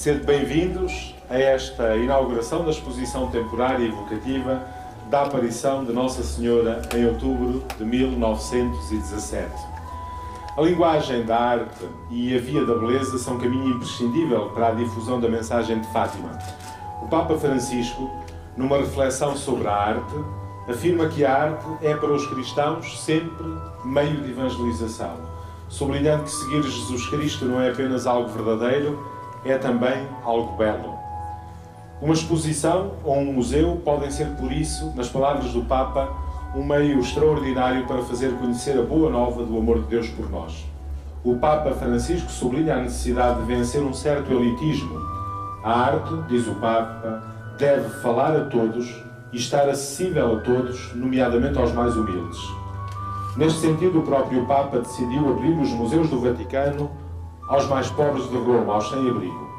Sede bem-vindos a esta inauguração da exposição temporária e evocativa da aparição de Nossa Senhora em outubro de 1917. A linguagem da arte e a via da beleza são caminho imprescindível para a difusão da mensagem de Fátima. O Papa Francisco, numa reflexão sobre a arte, afirma que a arte é para os cristãos sempre meio de evangelização, sublinhando que seguir Jesus Cristo não é apenas algo verdadeiro, é também algo belo. Uma exposição ou um museu podem ser, por isso, nas palavras do Papa, um meio extraordinário para fazer conhecer a boa nova do amor de Deus por nós. O Papa Francisco sublinha a necessidade de vencer um certo elitismo. A arte, diz o Papa, deve falar a todos e estar acessível a todos, nomeadamente aos mais humildes. Neste sentido, o próprio Papa decidiu abrir os museus do Vaticano aos mais pobres de Roma, aos sem-abrigo.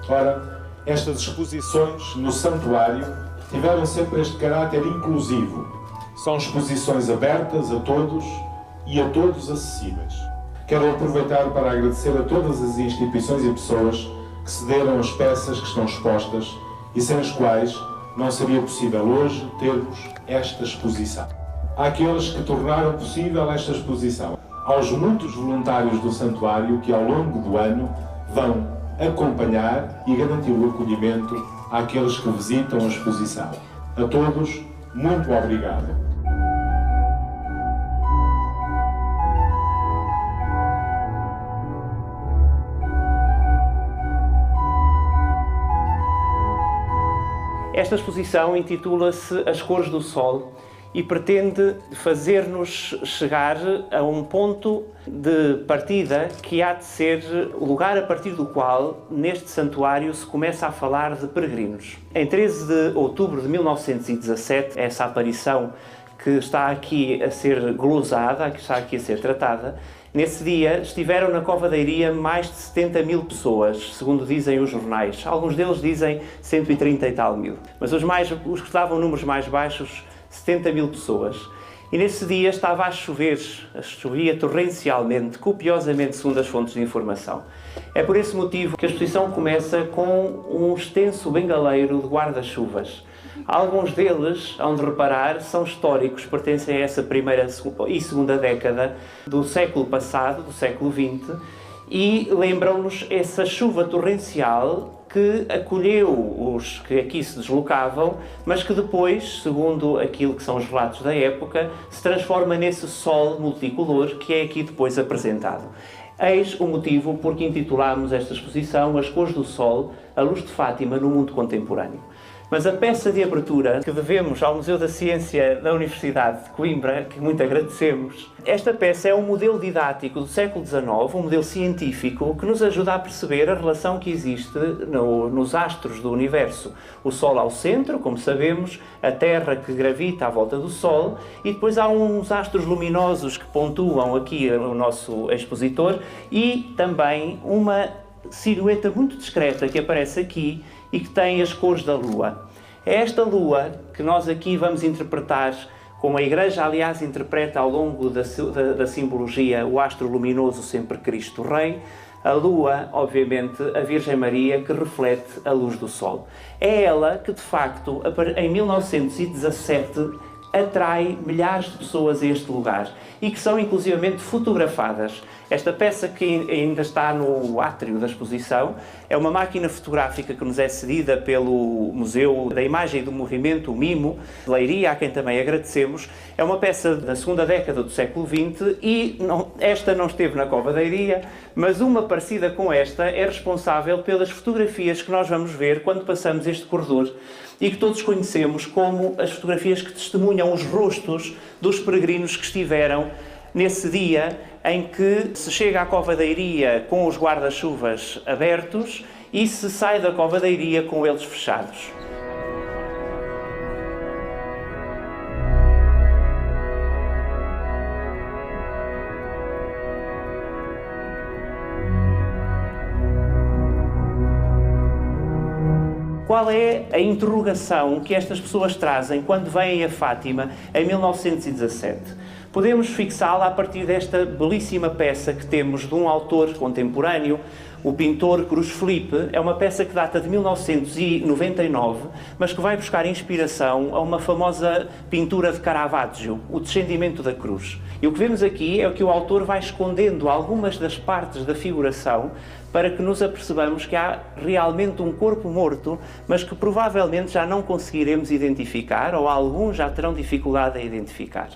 Ora, estas exposições no santuário tiveram sempre este caráter inclusivo. São exposições abertas a todos e a todos acessíveis. Quero aproveitar para agradecer a todas as instituições e pessoas que cederam as peças que estão expostas e sem as quais não seria possível hoje termos esta exposição. Àqueles que tornaram possível esta exposição, aos muitos voluntários do santuário que ao longo do ano vão acompanhar e garantir o acolhimento àqueles que visitam a exposição. A todos, muito obrigado. Esta exposição intitula-se As Cores do Sol e pretende fazer-nos chegar a um ponto de partida que há de ser o lugar a partir do qual, neste santuário, se começa a falar de peregrinos. Em 13 de outubro de 1917, essa aparição que está aqui a ser glosada, que está aqui a ser tratada, nesse dia estiveram na Cova da Iria mais de 70 mil pessoas, segundo dizem os jornais. Alguns deles dizem 130 e tal mil. Mas os que davam números mais baixos, 70 mil pessoas. E nesse dia estava a chover, chovia torrencialmente, copiosamente, segundo as fontes de informação. É por esse motivo que a exposição começa com um extenso bengaleiro de guarda-chuvas. Alguns deles, hão de reparar, são históricos, pertencem a essa primeira e segunda década do século passado, do século XX, e lembram-nos essa chuva torrencial que acolheu os que aqui se deslocavam, mas que depois, segundo aquilo que são os relatos da época, se transforma nesse sol multicolor que é aqui depois apresentado. Eis o motivo por que intitulámos esta exposição As Cores do Sol, a luz de Fátima no mundo contemporâneo. Mas a peça de abertura que devemos ao Museu da Ciência da Universidade de Coimbra, que muito agradecemos, esta peça é um modelo didático do século XIX, um modelo científico que nos ajuda a perceber a relação que existe nos astros do universo. O Sol ao centro, como sabemos, a Terra que gravita à volta do Sol, e depois há uns astros luminosos que pontuam aqui o nosso expositor e também uma silhueta muito discreta que aparece aqui e que tem as cores da Lua. É esta Lua que nós aqui vamos interpretar, como a Igreja, aliás, interpreta ao longo da simbologia o astro luminoso sempre Cristo Rei, a Lua, obviamente, a Virgem Maria, que reflete a luz do Sol. É ela que, de facto, em 1917, atrai milhares de pessoas a este lugar e que são inclusivamente fotografadas. Esta peça que ainda está no átrio da exposição é uma máquina fotográfica que nos é cedida pelo Museu da Imagem e do Movimento, o MIMO, de Leiria, a quem também agradecemos. É uma peça da segunda década do século XX e esta não esteve na Cova da Iria, mas uma parecida com esta é responsável pelas fotografias que nós vamos ver quando passamos este corredor e que todos conhecemos como as fotografias que testemunham os rostos dos peregrinos que estiveram nesse dia em que se chega à Cova da Iria com os guarda-chuvas abertos e se sai da Cova da Iria com eles fechados. Qual é a interrogação que estas pessoas trazem quando vêm a Fátima em 1917? Podemos fixá-la a partir desta belíssima peça que temos de um autor contemporâneo, o pintor Cruz Felipe, é uma peça que data de 1999, mas que vai buscar inspiração a uma famosa pintura de Caravaggio, o Descendimento da Cruz. E o que vemos aqui é que o autor vai escondendo algumas das partes da figuração para que nos apercebamos que há realmente um corpo morto, mas que provavelmente já não conseguiremos identificar, ou alguns já terão dificuldade em identificar.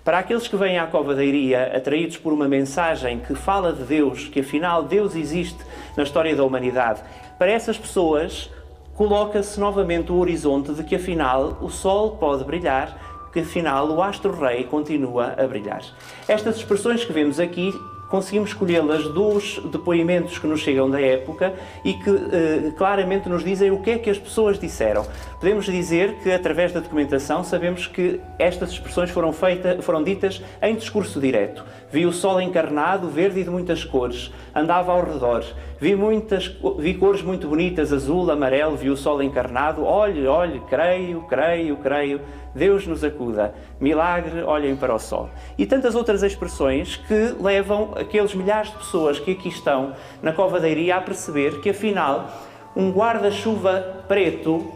Para aqueles que vêm à Cova da Iria atraídos por uma mensagem que fala de Deus, que afinal Deus existe na história da humanidade, para essas pessoas coloca-se novamente o horizonte de que afinal o sol pode brilhar, que afinal o astro-rei continua a brilhar. Estas expressões que vemos aqui conseguimos escolhê-las dos depoimentos que nos chegam da época e que claramente nos dizem o que é que as pessoas disseram. Podemos dizer que, através da documentação, sabemos que estas expressões foram ditas em discurso direto. Vi o sol encarnado, verde e de muitas cores, andava ao redor. Vi cores muito bonitas, azul, amarelo, vi o sol encarnado. Olhe, olhe, creio, creio, creio. Deus nos acuda. Milagre, olhem para o sol. E tantas outras expressões que levam aqueles milhares de pessoas que aqui estão na Cova da Iria a perceber que, afinal, um guarda-chuva preto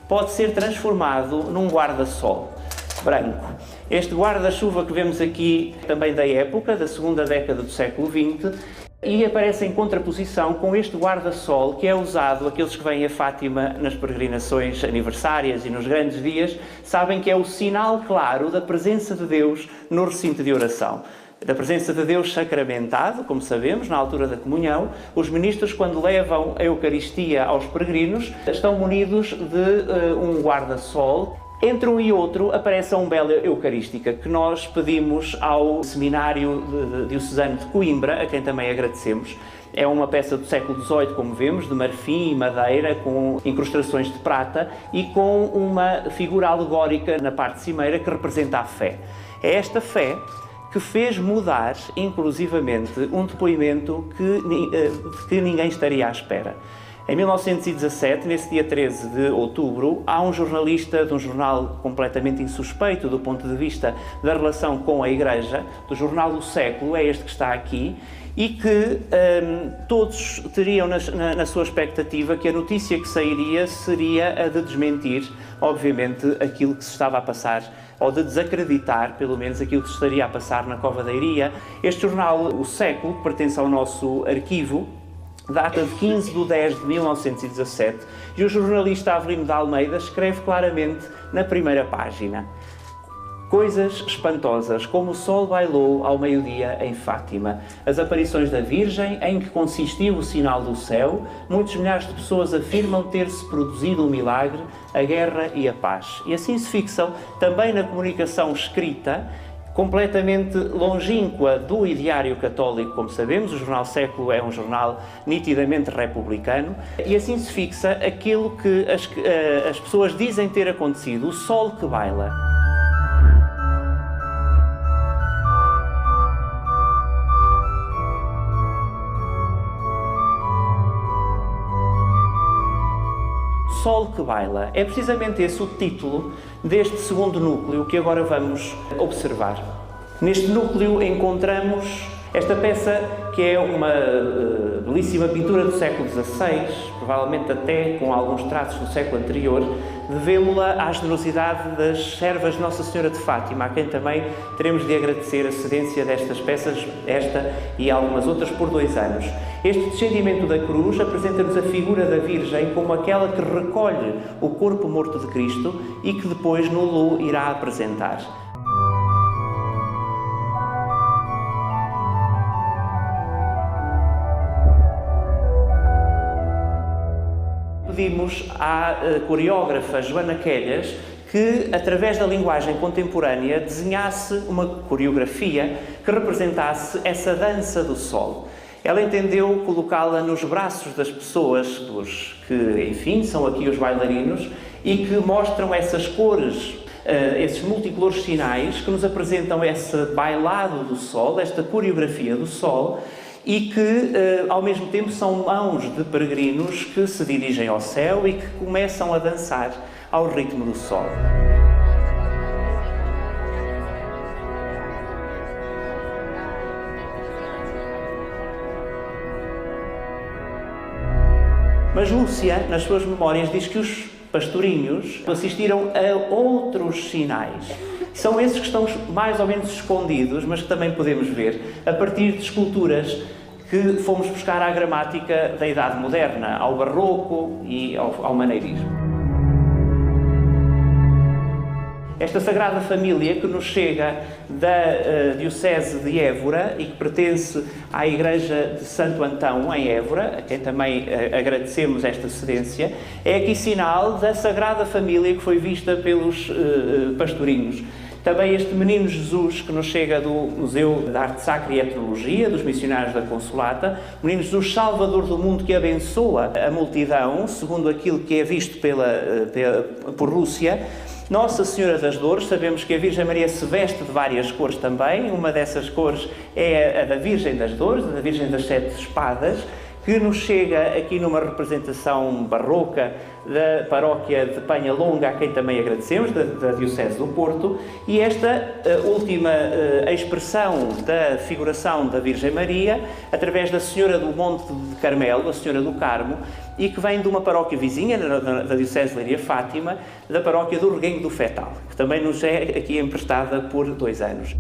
pode ser transformado num guarda-sol branco. Este guarda-chuva que vemos aqui também da época, da segunda década do século XX, e aparece em contraposição com este guarda-sol que é usado, aqueles que vêm a Fátima nas peregrinações aniversárias e nos grandes dias, sabem que é o sinal claro da presença de Deus no recinto de oração. Da presença de Deus sacramentado, como sabemos, na altura da comunhão, os ministros, quando levam a Eucaristia aos peregrinos, estão munidos de um guarda-sol. Entre um e outro aparece a umbela eucarística, que nós pedimos ao Seminário Diocesano de Coimbra, a quem também agradecemos. É uma peça do século XVIII, como vemos, de marfim e madeira, com incrustações de prata e com uma figura alegórica na parte cimeira que representa a fé. É esta fé que fez mudar, inclusivamente, um depoimento que ninguém estaria à espera. Em 1917, nesse dia 13 de outubro, há um jornalista de um jornal completamente insuspeito do ponto de vista da relação com a Igreja, do jornal O Século, é este que está aqui, e que todos teriam na sua expectativa que a notícia que sairia seria a de desmentir, obviamente, aquilo que se estava a passar, ou de desacreditar, pelo menos, aquilo que se estaria a passar na Cova da Iria. Este jornal, O Século, que pertence ao nosso arquivo, data de 15 de 10 de 1917, e o jornalista Avelino de Almeida escreve claramente na primeira página: coisas espantosas, como o sol bailou ao meio-dia em Fátima, as aparições da Virgem, em que consistiu o sinal do céu, muitos milhares de pessoas afirmam ter-se produzido um milagre, a guerra e a paz. E assim se fixam também na comunicação escrita, completamente longínqua do ideário católico, como sabemos. O jornal Século é um jornal nitidamente republicano, e assim se fixa aquilo que as pessoas dizem ter acontecido: o sol que baila. Sol que baila. É precisamente esse o título deste segundo núcleo que agora vamos observar. Neste núcleo encontramos esta peça, que é uma belíssima pintura do século XVI, provavelmente até com alguns traços do século anterior. Devemos-la à generosidade das servas de Nossa Senhora de Fátima, a quem também teremos de agradecer a cedência destas peças, esta e algumas outras, por 2 anos. Este descendimento da cruz apresenta-nos a figura da Virgem como aquela que recolhe o corpo morto de Cristo e que depois no lu irá apresentar. Pedimos à coreógrafa Joana Quelhas que, através da linguagem contemporânea, desenhasse uma coreografia que representasse essa dança do sol. Ela entendeu colocá-la nos braços das pessoas, que, enfim, são aqui os bailarinos, e que mostram essas cores, esses multicolores sinais que nos apresentam esse bailado do sol, esta coreografia do sol, e que, ao mesmo tempo, são mãos de peregrinos que se dirigem ao céu e que começam a dançar ao ritmo do sol. Mas Lúcia, nas suas memórias, diz que os pastorinhos assistiram a outros sinais. São esses que estão mais ou menos escondidos, mas que também podemos ver a partir de esculturas que fomos buscar à gramática da Idade Moderna, ao Barroco e ao Maneirismo. Esta Sagrada Família que nos chega da Diocese de Évora e que pertence à Igreja de Santo Antão, em Évora, a quem também agradecemos esta cedência, é aqui sinal da Sagrada Família que foi vista pelos pastorinhos. Também este Menino Jesus que nos chega do Museu de Arte Sacra e Etnologia, dos Missionários da Consolata, o Menino Jesus Salvador do Mundo que abençoa a multidão, segundo aquilo que é visto por Lúcia. Nossa Senhora das Dores, sabemos que a Virgem Maria se veste de várias cores também, uma dessas cores é a da Virgem das Dores, a da Virgem das Sete Espadas, que nos chega aqui numa representação barroca da paróquia de Penha Longa, a quem também agradecemos, da Diocese do Porto, e esta última expressão da figuração da Virgem Maria, através da Senhora do Monte de Carmelo, a Senhora do Carmo, e que vem de uma paróquia vizinha, da Diocese de Leiria Fátima, da paróquia do Reguengo do Fetal, que também nos é aqui emprestada por 2 anos.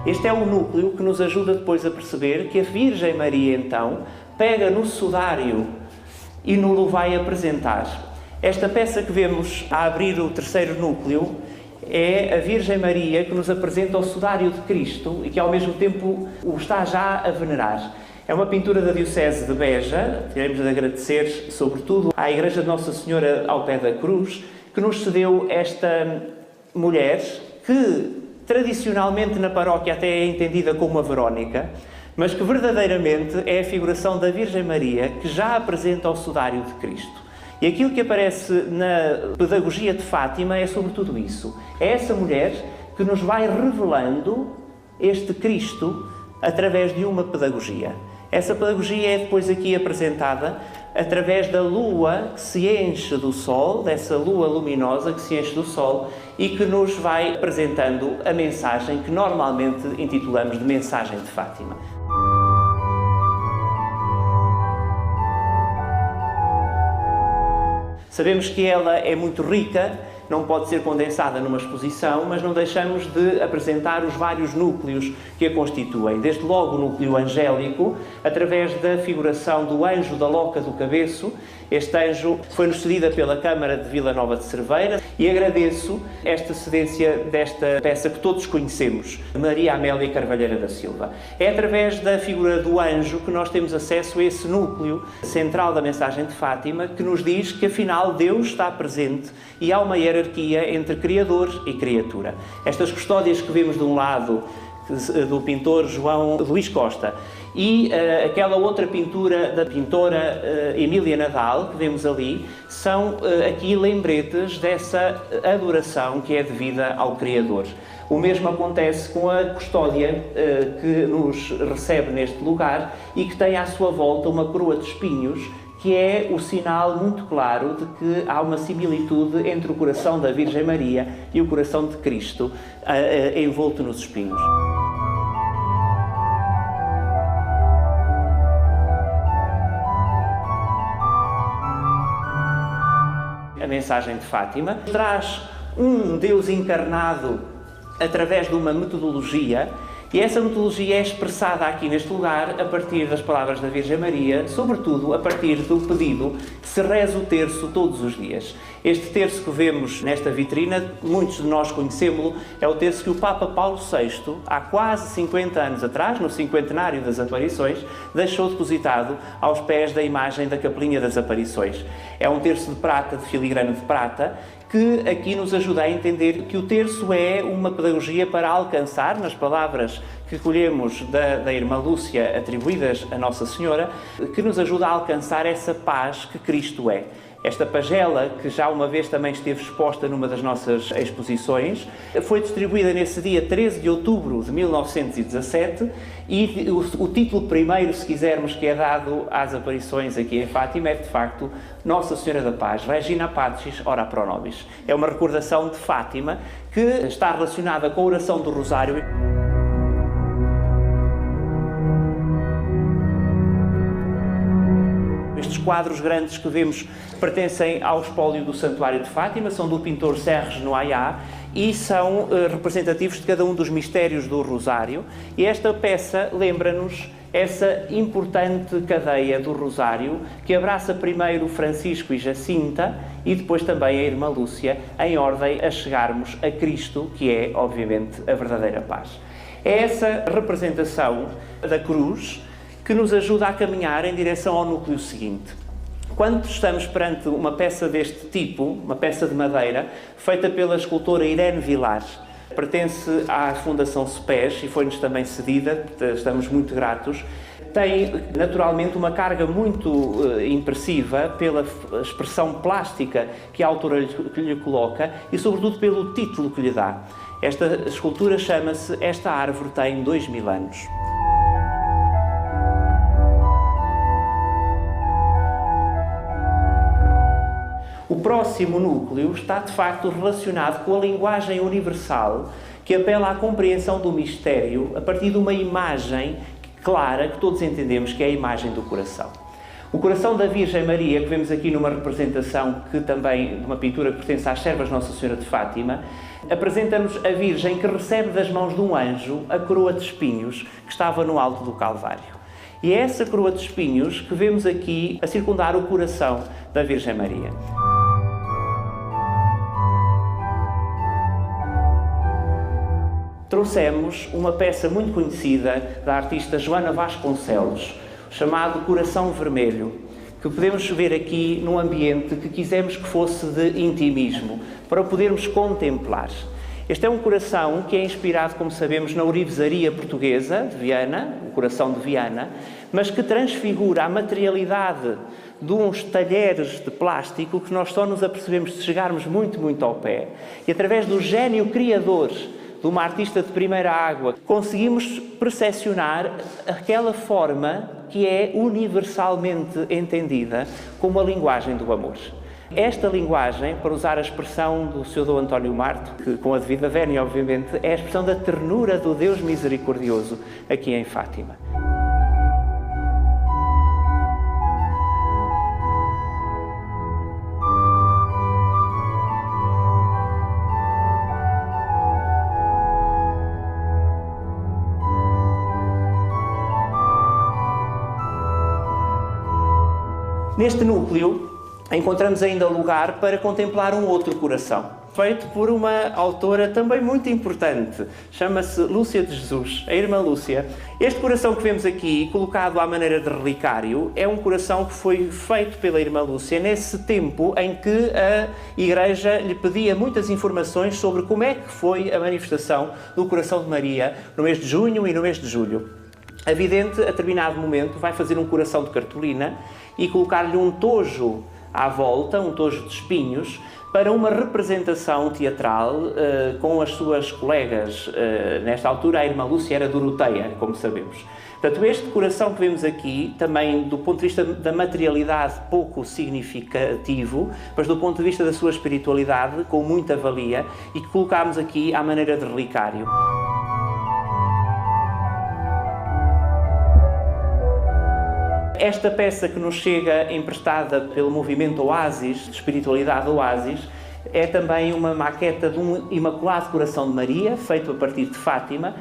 Este é o núcleo que nos ajuda depois a perceber que a Virgem Maria, então, pega no sudário e nos vai apresentar. Esta peça que vemos a abrir o terceiro núcleo é a Virgem Maria que nos apresenta o sudário de Cristo e que, ao mesmo tempo, o está já a venerar. É uma pintura da Diocese de Beja, queremos de agradecer, sobretudo, à Igreja de Nossa Senhora ao pé da cruz, que nos cedeu esta mulher que, tradicionalmente na paróquia até é entendida como a Verónica, mas que verdadeiramente é a figuração da Virgem Maria que já apresenta o sudário de Cristo. E aquilo que aparece na pedagogia de Fátima é sobretudo isso. É essa mulher que nos vai revelando este Cristo através de uma pedagogia. Essa pedagogia é depois aqui apresentada através da lua que se enche do sol, dessa lua luminosa que se enche do sol e que nos vai apresentando a mensagem que normalmente intitulamos de Mensagem de Fátima. Sabemos que ela é muito rica, não pode ser condensada numa exposição, mas não deixamos de apresentar os vários núcleos que a constituem. Desde logo o núcleo angélico, através da figuração do anjo da Loca do Cabeço. Este anjo foi-nos cedida pela Câmara de Vila Nova de Cerveira e agradeço esta cedência desta peça que todos conhecemos, Maria Amélia Carvalheira da Silva. É através da figura do anjo que nós temos acesso a esse núcleo central da mensagem de Fátima, que nos diz que afinal Deus está presente e há uma hierarquia entre Criador e criatura. Estas custódias que vemos de um lado do pintor João Luís Costa e aquela outra pintura da pintora Emília Nadal, que vemos ali, são aqui lembretes dessa adoração que é devida ao Criador. O mesmo acontece com a custódia que nos recebe neste lugar e que tem à sua volta uma coroa de espinhos, que é o sinal muito claro de que há uma similitude entre o coração da Virgem Maria e o coração de Cristo envolto nos espinhos. A mensagem de Fátima traz um Deus encarnado através de uma metodologia, e essa metodologia é expressada aqui neste lugar a partir das palavras da Virgem Maria, sobretudo a partir do pedido que se reza o terço todos os dias. Este terço que vemos nesta vitrina, muitos de nós conhecemos-lo, é o terço que o Papa Paulo VI, há quase 50 anos atrás, no cinquentenário das aparições, deixou depositado aos pés da imagem da Capelinha das Aparições. É um terço de prata, de filigrana de prata, que aqui nos ajuda a entender que o terço é uma pedagogia para alcançar, nas palavras que colhemos da irmã Lúcia, atribuídas a Nossa Senhora, que nos ajuda a alcançar essa paz que Cristo é. Esta pagela, que já uma vez também esteve exposta numa das nossas exposições, foi distribuída nesse dia 13 de outubro de 1917 e o título primeiro, se quisermos, que é dado às aparições aqui em Fátima é, de facto, Nossa Senhora da Paz, Regina Pacis Ora Pro Nobis. É uma recordação de Fátima que está relacionada com a oração do Rosário. Estes quadros grandes que vemos pertencem ao espólio do Santuário de Fátima, são do pintor Serres Noaillat e são representativos de cada um dos mistérios do Rosário. E esta peça lembra-nos essa importante cadeia do Rosário que abraça primeiro Francisco e Jacinta e depois também a Irmã Lúcia, em ordem a chegarmos a Cristo, que é, obviamente, a verdadeira paz. É essa representação da cruz que nos ajuda a caminhar em direção ao núcleo seguinte. Quando estamos perante uma peça deste tipo, uma peça de madeira, feita pela escultora Irene Vilar, pertence à Fundação CEPES e foi-nos também cedida, estamos muito gratos, tem naturalmente uma carga muito impressiva pela expressão plástica que a autora lhe coloca e sobretudo pelo título que lhe dá. Esta escultura chama-se Esta Árvore Tem 2000 Anos. O próximo núcleo está, de facto, relacionado com a linguagem universal que apela à compreensão do mistério a partir de uma imagem clara que todos entendemos que é a imagem do coração. O coração da Virgem Maria, que vemos aqui numa representação que também de uma pintura que pertence às servas Nossa Senhora de Fátima, apresenta-nos a Virgem que recebe das mãos de um anjo a coroa de espinhos que estava no alto do Calvário. E é essa coroa de espinhos que vemos aqui a circundar o coração da Virgem Maria. Trouxemos uma peça muito conhecida da artista Joana Vasconcelos, chamado Coração Vermelho, que podemos ver aqui num ambiente que quisemos que fosse de intimismo, para o podermos contemplar. Este é um coração que é inspirado, como sabemos, na ourivesaria portuguesa de Viana, o coração de Viana, mas que transfigura a materialidade de uns talheres de plástico que nós só nos apercebemos se chegarmos muito, muito ao pé. E através do gênio criador de uma artista de primeira água, conseguimos percepcionar aquela forma que é universalmente entendida como a linguagem do amor. Esta linguagem, para usar a expressão do Sr. D. António Marto, que com a devida vénia, obviamente, é a expressão da ternura do Deus misericordioso aqui em Fátima. Neste núcleo, encontramos ainda lugar para contemplar um outro coração, feito por uma autora também muito importante, chama-se Lúcia de Jesus, a Irmã Lúcia. Este coração que vemos aqui, colocado à maneira de relicário, é um coração que foi feito pela Irmã Lúcia nesse tempo em que a Igreja lhe pedia muitas informações sobre como é que foi a manifestação do coração de Maria no mês de junho e no mês de julho. A vidente, a determinado momento, vai fazer um coração de cartolina e colocar-lhe um tojo à volta, um tojo de espinhos, para uma representação teatral com as suas colegas. Nesta altura, a Irmã Lúcia era Doroteia, como sabemos. Portanto, este coração que vemos aqui, também do ponto de vista da materialidade pouco significativo, mas do ponto de vista da sua espiritualidade, com muita valia, e que colocámos aqui à maneira de relicário. Esta peça que nos chega emprestada pelo movimento Oásis, de espiritualidade Oásis, é também uma maqueta de um Imaculado Coração de Maria, feito a partir de Fátima,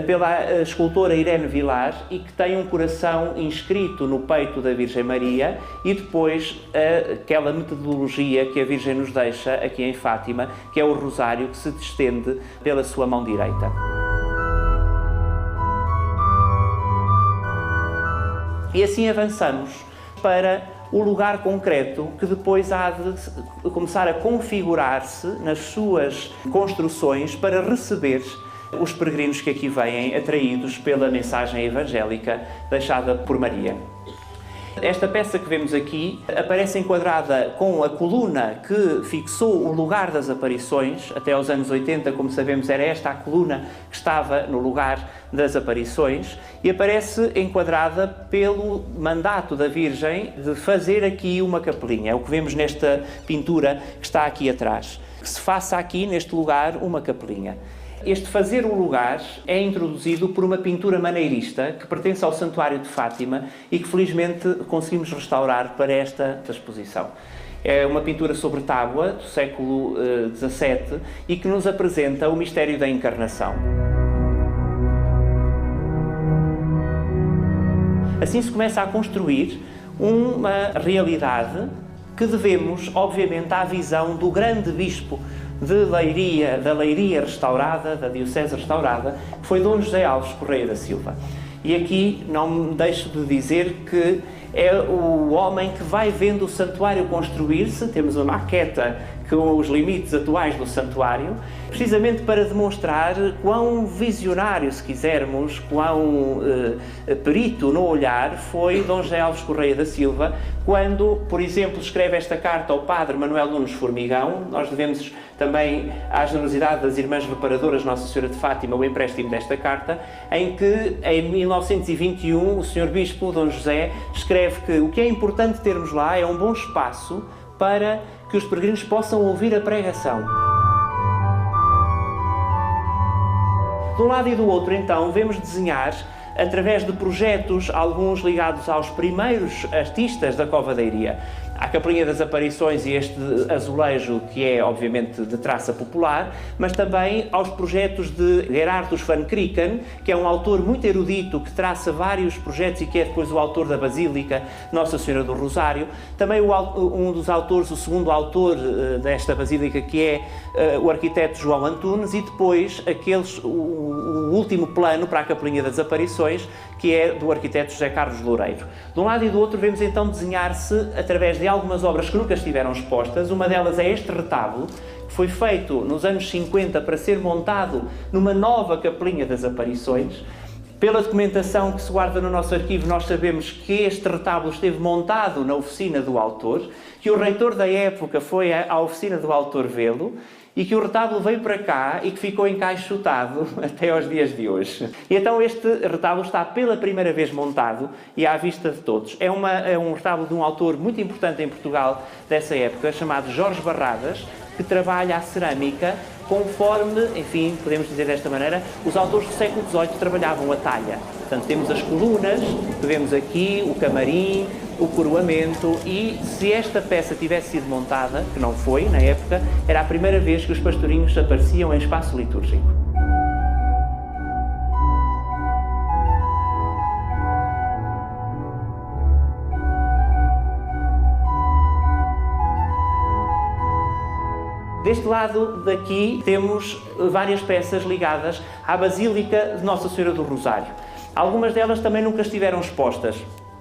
pela escultora Irene Vilar, e que tem um coração inscrito no peito da Virgem Maria e depois aquela metodologia que a Virgem nos deixa aqui em Fátima, que é o rosário que se estende pela sua mão direita. E assim avançamos para o lugar concreto que depois há de começar a configurar-se nas suas construções para receber os peregrinos que aqui vêm atraídos pela mensagem evangélica deixada por Maria. Esta peça que vemos aqui aparece enquadrada com a coluna que fixou o lugar das aparições. Até aos anos 80, como sabemos, era esta a coluna que estava no lugar das aparições, e aparece enquadrada pelo mandato da Virgem de fazer aqui uma capelinha. É o que vemos nesta pintura que está aqui atrás. Que se faça aqui, neste lugar, uma capelinha. Este fazer o lugar é introduzido por uma pintura maneirista que pertence ao Santuário de Fátima e que felizmente conseguimos restaurar para esta exposição. É uma pintura sobre tábua do século XVII e que nos apresenta o mistério da Encarnação. Assim se começa a construir uma realidade que devemos, obviamente, à visão do grande bispo de Leiria, da Leiria restaurada, da Diocese restaurada, que foi Dom José Alves Correia da Silva. E aqui não me deixo de dizer que é o homem que vai vendo o santuário construir-se. Temos uma maqueta com os limites atuais do santuário, precisamente para demonstrar quão visionário, se quisermos, quão perito no olhar foi Dom José Alves Correia da Silva, quando, por exemplo, escreve esta carta ao Padre Manuel Nunes Formigão. Nós devemos também à generosidade das Irmãs Reparadoras Nossa Senhora de Fátima o empréstimo desta carta, em que, em 1921, o Sr. Bispo Dom José escreve que o que é importante termos lá é um bom espaço para que os peregrinos possam ouvir a pregação. De um lado e do outro, então, vemos desenhar, através de projetos, alguns ligados aos primeiros artistas da Cova da Iria. A Capelinha das Aparições e este azulejo que é, obviamente, de traça popular, mas também aos projetos de Gerardus van Krieken, que é um autor muito erudito, que traça vários projetos e que é depois o autor da Basílica Nossa Senhora do Rosário. Também um dos autores, o segundo autor desta Basílica, que é o arquiteto João Antunes, e depois o último plano para a Capelinha das Aparições, que é do arquiteto José Carlos Loureiro. De um lado e do outro vemos então desenhar-se, através de algumas obras que nunca estiveram expostas. Uma delas é este retábulo, que foi feito nos anos 50 para ser montado numa nova Capelinha das Aparições. Pela documentação que se guarda no nosso arquivo, nós sabemos que este retábulo esteve montado na oficina do autor, que o reitor da época foi à oficina do autor vê-lo, e que o retábulo veio para cá e que ficou encaixotado até aos dias de hoje. E então este retábulo está pela primeira vez montado e à vista de todos. É um retábulo de um autor muito importante em Portugal dessa época, chamado Jorge Barradas, que trabalha a cerâmica conforme, enfim, podemos dizer desta maneira, os autores do século XVIII trabalhavam a talha. Portanto, temos as colunas, que vemos aqui, o camarim, o coroamento, e se esta peça tivesse sido montada, que não foi na época, era a primeira vez que os pastorinhos apareciam em espaço litúrgico. Deste lado daqui temos várias peças ligadas à Basílica de Nossa Senhora do Rosário. Algumas delas também nunca estiveram expostas.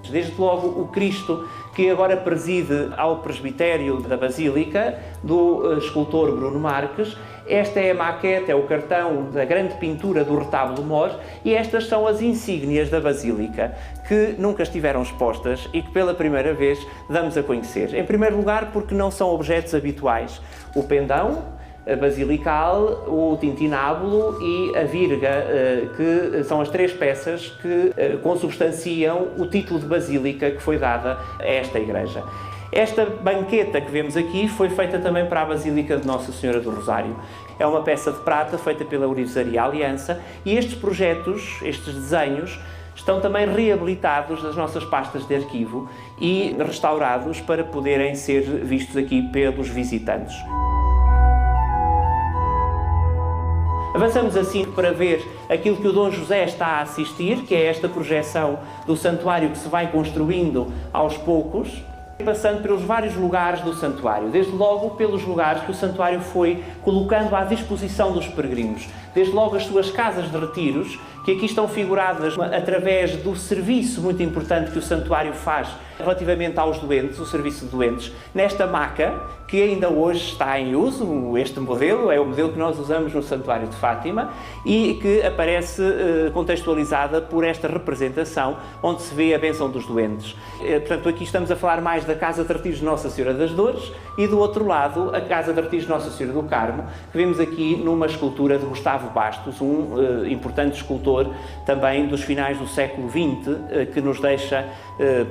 Desde logo o Cristo, que agora preside ao presbitério da Basílica, do escultor Bruno Marques. Esta é a maquete, é o cartão da grande pintura do retábulo mor, e estas são as insígnias da Basílica, que nunca estiveram expostas e que pela primeira vez damos a conhecer. Em primeiro lugar, porque não são objetos habituais. O pendão basilical, o tintinábulo e a virga, que são as três peças que consubstanciam o título de Basílica que foi dada a esta igreja. Esta banqueta que vemos aqui foi feita também para a Basílica de Nossa Senhora do Rosário. É uma peça de prata feita pela Orivesaria Aliança, e estes projetos, estes desenhos, estão também reabilitados das nossas pastas de arquivo e restaurados para poderem ser vistos aqui pelos visitantes. Avançamos assim para ver aquilo que o Dom José está a assistir, que é esta projeção do santuário que se vai construindo aos poucos, passando pelos vários lugares do santuário, desde logo pelos lugares que o santuário foi colocando à disposição dos peregrinos. desde logo as suas casas de retiros, que aqui estão figuradas através do serviço muito importante que o santuário faz relativamente aos doentes, o serviço de doentes, nesta maca, que ainda hoje está em uso. Este modelo é o modelo que nós usamos no Santuário de Fátima e que aparece contextualizada por esta representação, onde se vê a bênção dos doentes. Portanto, aqui estamos a falar mais da Casa de Retiros de Nossa Senhora das Dores e, do outro lado, a Casa de Retiros de Nossa Senhora do Carmo, que vemos aqui numa escultura de Gustavo Bastos, um importante escultor também dos finais do século XX, que nos deixa,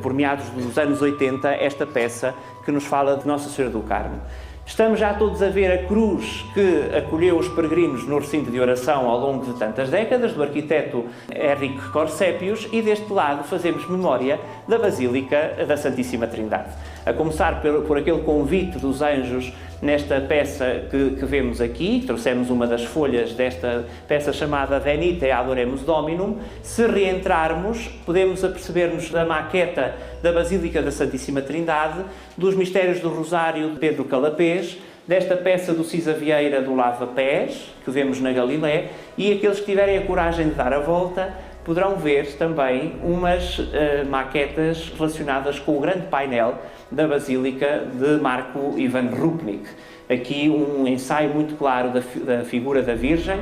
por meados dos anos 80, esta peça que nos fala de Nossa Senhora do Carmo. Estamos já todos a ver a cruz que acolheu os peregrinos no recinto de oração ao longo de tantas décadas, do arquiteto Henrique Corsépios, e deste lado fazemos memória da Basílica da Santíssima Trindade. A começar por aquele convite dos anjos nesta peça que vemos aqui, trouxemos uma das folhas desta peça chamada Venite Adoremus Dominum. Se reentrarmos, podemos aperceber-nos da maqueta da Basílica da Santíssima Trindade, dos Mistérios do Rosário de Pedro Calapés, desta peça do Cisa Vieira do Lava Pés, que vemos na Galilé, e aqueles que tiverem a coragem de dar a volta poderão ver também umas maquetas relacionadas com o grande painel da Basílica de Marco Ivan Rupnik. Aqui um ensaio muito claro da figura da Virgem.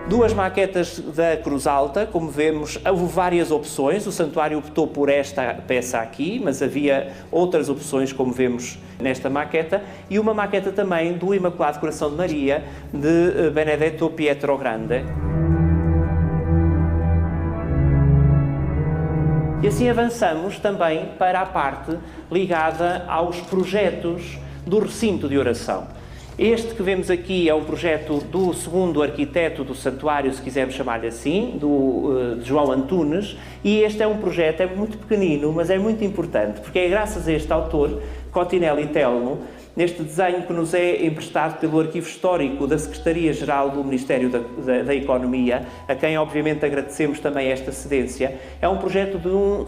Duas maquetas da Cruz Alta, como vemos, houve várias opções. O santuário optou por esta peça aqui, mas havia outras opções, como vemos nesta maqueta, e uma maqueta também do Imaculado Coração de Maria, de Benedetto Pietro Grande. E assim avançamos também para a parte ligada aos projetos do recinto de oração. Este que vemos aqui é um projeto do segundo arquiteto do santuário, se quisermos chamar-lhe assim, de João Antunes, e este é um projeto, é muito pequenino, mas é muito importante, porque é graças a este autor, Cotinelli Telmo, neste desenho que nos é emprestado pelo Arquivo Histórico da Secretaria-Geral do Ministério da Economia, a quem obviamente agradecemos também esta cedência. É um projeto de um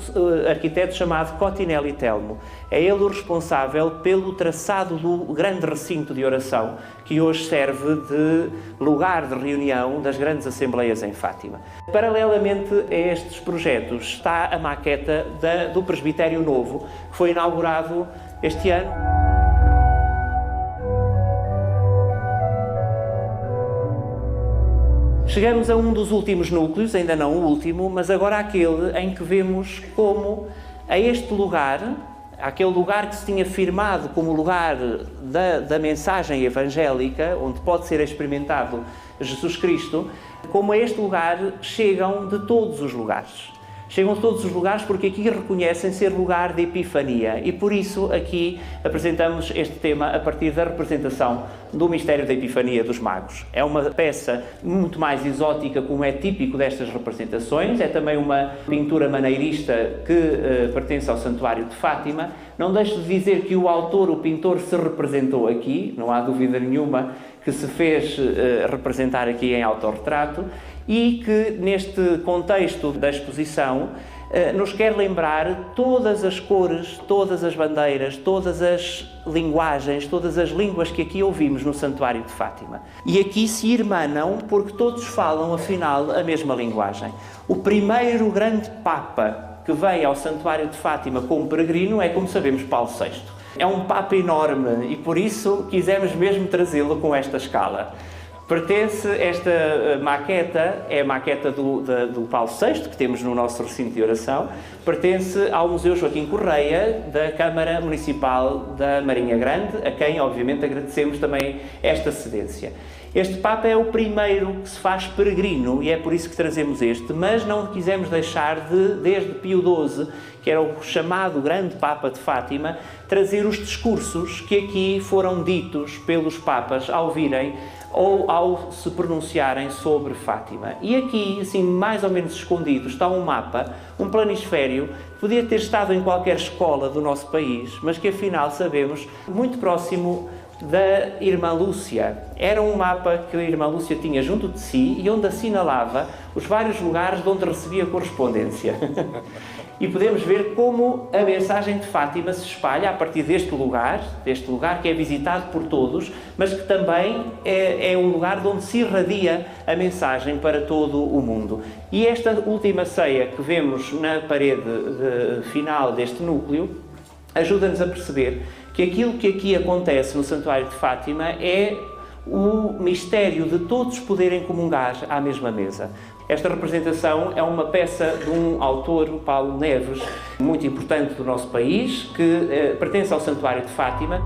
arquiteto chamado Cotinelli Telmo. É ele o responsável pelo traçado do grande recinto de oração, que hoje serve de lugar de reunião das grandes assembleias em Fátima. Paralelamente a estes projetos está a maqueta do Presbitério Novo, que foi inaugurado este ano. Chegamos a um dos últimos núcleos, ainda não o último, mas agora aquele em que vemos como a este lugar, aquele lugar que se tinha firmado como lugar da mensagem evangélica, onde pode ser experimentado Jesus Cristo, como a este lugar chegam de todos os lugares. Chegam de todos os lugares porque aqui reconhecem ser lugar de epifania e por isso aqui apresentamos este tema a partir da representação do mistério da Epifania dos Magos. É uma peça muito mais exótica, como é típico destas representações, é também uma pintura maneirista que pertence ao Santuário de Fátima. Não deixo de dizer que o autor, o pintor, se representou aqui, não há dúvida nenhuma que se fez representar aqui em autorretrato, e que neste contexto da exposição nos quer lembrar todas as cores, todas as bandeiras, todas as linguagens, todas as línguas que aqui ouvimos no Santuário de Fátima. E aqui se irmanam porque todos falam, afinal, a mesma linguagem. O primeiro grande Papa que veio ao Santuário de Fátima como peregrino é, como sabemos, Paulo VI. É um Papa enorme e por isso quisemos mesmo trazê-lo com esta escala. Pertence, esta maqueta, é a maqueta do Paulo VI, que temos no nosso recinto de oração, pertence ao Museu Joaquim Correia, da Câmara Municipal da Marinha Grande, a quem, obviamente, agradecemos também esta cedência. Este Papa é o primeiro que se faz peregrino e é por isso que trazemos este, mas não quisemos deixar de, desde Pio XII, que era o chamado grande Papa de Fátima, trazer os discursos que aqui foram ditos pelos Papas ao virem ou ao se pronunciarem sobre Fátima. E aqui, assim, mais ou menos escondido, está um mapa, um planisfério, que podia ter estado em qualquer escola do nosso país, mas que afinal sabemos, muito próximo da Irmã Lúcia. Era um mapa que a Irmã Lúcia tinha junto de si e onde assinalava os vários lugares de onde recebia correspondência. e podemos ver como a mensagem de Fátima se espalha a partir deste lugar que é visitado por todos, mas que também é um lugar de onde se irradia a mensagem para todo o mundo. E esta última ceia que vemos na parede final deste núcleo ajuda-nos a perceber que aquilo que aqui acontece no Santuário de Fátima é o mistério de todos poderem comungar à mesma mesa. Esta representação é uma peça de um autor, o Paulo Neves, muito importante do nosso país, que pertence ao Santuário de Fátima.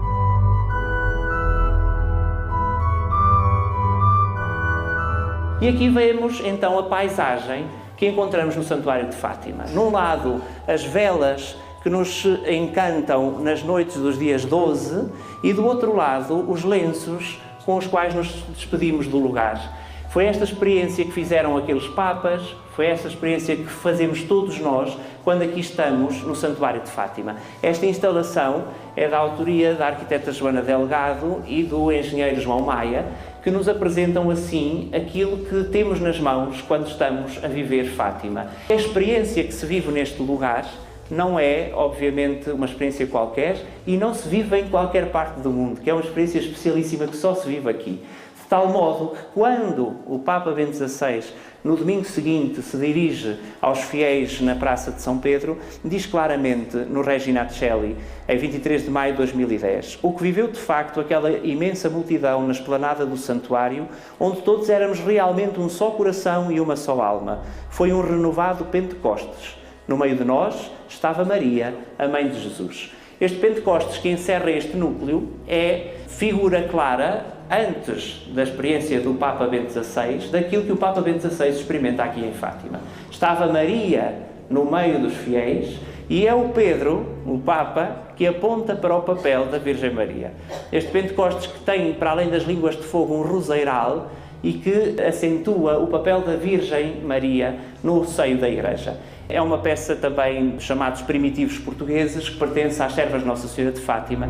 E aqui vemos então a paisagem que encontramos no Santuário de Fátima. Num lado, as velas que nos encantam nas noites dos dias 12 e do outro lado, os lenços com os quais nos despedimos do lugar. Foi esta experiência que fizeram aqueles papas, foi esta experiência que fazemos todos nós quando aqui estamos no Santuário de Fátima. Esta instalação é da autoria da arquiteta Joana Delgado e do engenheiro João Maia, que nos apresentam assim aquilo que temos nas mãos quando estamos a viver Fátima. A experiência que se vive neste lugar não é, obviamente, uma experiência qualquer e não se vive em qualquer parte do mundo, que é uma experiência especialíssima que só se vive aqui. De tal modo que quando o Papa Bento XVI, no domingo seguinte, se dirige aos fiéis na Praça de São Pedro, diz claramente no Regina Coeli, em 23 de maio de 2010, o que viveu de facto aquela imensa multidão na esplanada do santuário, onde todos éramos realmente um só coração e uma só alma. Foi um renovado Pentecostes. No meio de nós estava Maria, a Mãe de Jesus. Este Pentecostes que encerra este núcleo é figura clara, antes da experiência do Papa Bento XVI, daquilo que o Papa Bento XVI experimenta aqui em Fátima. Estava Maria no meio dos fiéis e é o Pedro, o Papa, que aponta para o papel da Virgem Maria. Este Pentecostes que tem, para além das línguas de fogo, um roseiral e que acentua o papel da Virgem Maria no seio da Igreja. É uma peça também chamados primitivos portugueses, que pertence às servas de Nossa Senhora de Fátima.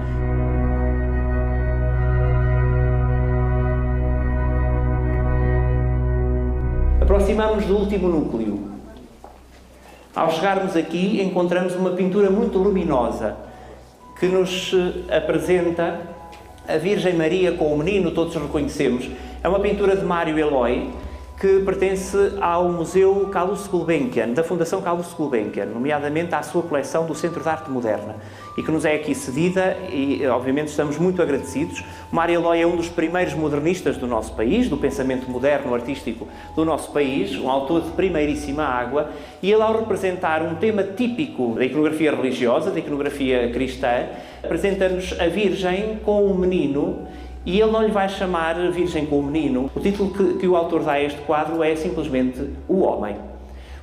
Aproximamos do último núcleo. Ao chegarmos aqui, encontramos uma pintura muito luminosa que nos apresenta a Virgem Maria com o menino, todos reconhecemos. É uma pintura de Mário Eloy, que pertence ao Museu Calouste Gulbenkian, da Fundação Calouste Gulbenkian, nomeadamente à sua coleção do Centro de Arte Moderna, e que nos é aqui cedida e, obviamente, estamos muito agradecidos. O Mário Eloy é um dos primeiros modernistas do nosso país, do pensamento moderno artístico do nosso país, um autor de primeiríssima água, e ele, ao representar um tema típico da iconografia religiosa, da iconografia cristã, apresenta-nos a Virgem com o menino. E ele não lhe vai chamar Virgem com o Menino. O título que o autor dá a este quadro é simplesmente O Homem.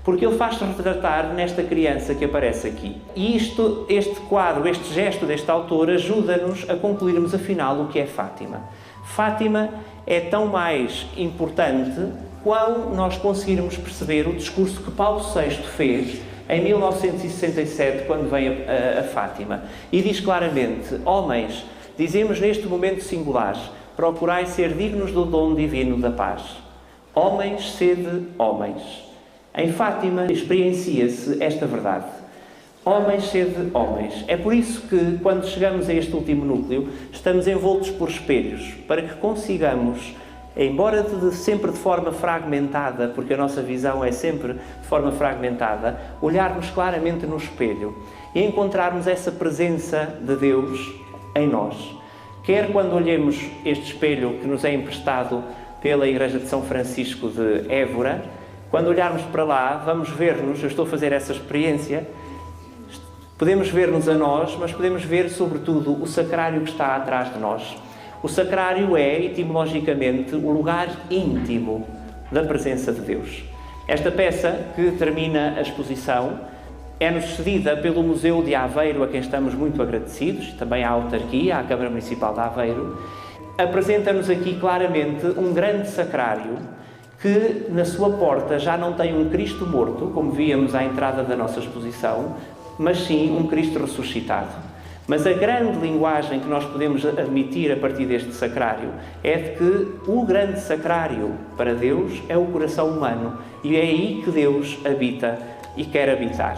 Porque ele faz-se retratar nesta criança que aparece aqui. E este quadro, este gesto deste autor, ajuda-nos a concluirmos afinal o que é Fátima. Fátima é tão mais importante quando nós conseguirmos perceber o discurso que Paulo VI fez em 1967, quando vem a Fátima. E diz claramente: homens, dizemos neste momento singular, procurai ser dignos do dom divino da paz. Homens, sede homens. Em Fátima experiencia-se esta verdade. Homens, sede homens. É por isso que, quando chegamos a este último núcleo, estamos envoltos por espelhos, para que consigamos, embora sempre de forma fragmentada, porque a nossa visão é sempre de forma fragmentada, olharmos claramente no espelho e encontrarmos essa presença de Deus em nós. Quer quando olhemos este espelho que nos é emprestado pela Igreja de São Francisco de Évora, quando olharmos para lá, vamos ver-nos, eu estou a fazer essa experiência, podemos ver-nos a nós, mas podemos ver, sobretudo, o sacrário que está atrás de nós. O sacrário é, etimologicamente, o lugar íntimo da presença de Deus. Esta peça, que termina a exposição, é-nos cedida pelo Museu de Aveiro, a quem estamos muito agradecidos, também à autarquia, à Câmara Municipal de Aveiro. Apresenta-nos aqui claramente um grande sacrário que, na sua porta, já não tem um Cristo morto, como víamos à entrada da nossa exposição, mas sim um Cristo ressuscitado. Mas a grande linguagem que nós podemos admitir a partir deste sacrário é de que o grande sacrário para Deus é o coração humano, e é aí que Deus habita e quer habitar.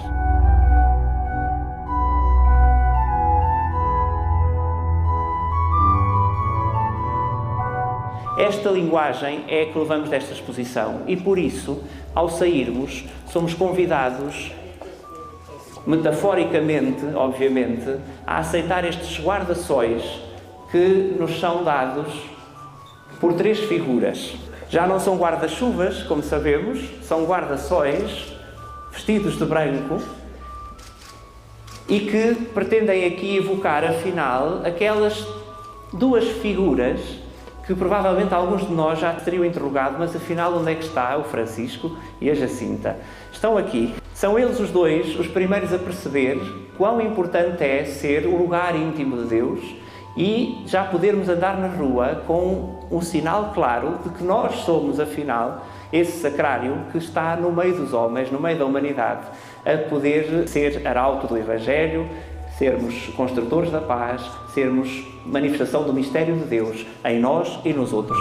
Esta linguagem é a que levamos desta exposição e, por isso, ao sairmos, somos convidados, metaforicamente, obviamente, a aceitar estes guarda-sóis que nos são dados por três figuras. Já não são guarda-chuvas, como sabemos, são guarda-sóis vestidos de branco e que pretendem aqui evocar, afinal, aquelas duas figuras que provavelmente alguns de nós já teriam interrogado, mas afinal onde é que está o Francisco e a Jacinta? Estão aqui. São eles os dois os primeiros a perceber quão importante é ser o lugar íntimo de Deus e já podermos andar na rua com um sinal claro de que nós somos, afinal, esse sacrário que está no meio dos homens, no meio da humanidade, a poder ser arauto do Evangelho, sermos construtores da paz, sermos manifestação do mistério de Deus em nós e nos outros.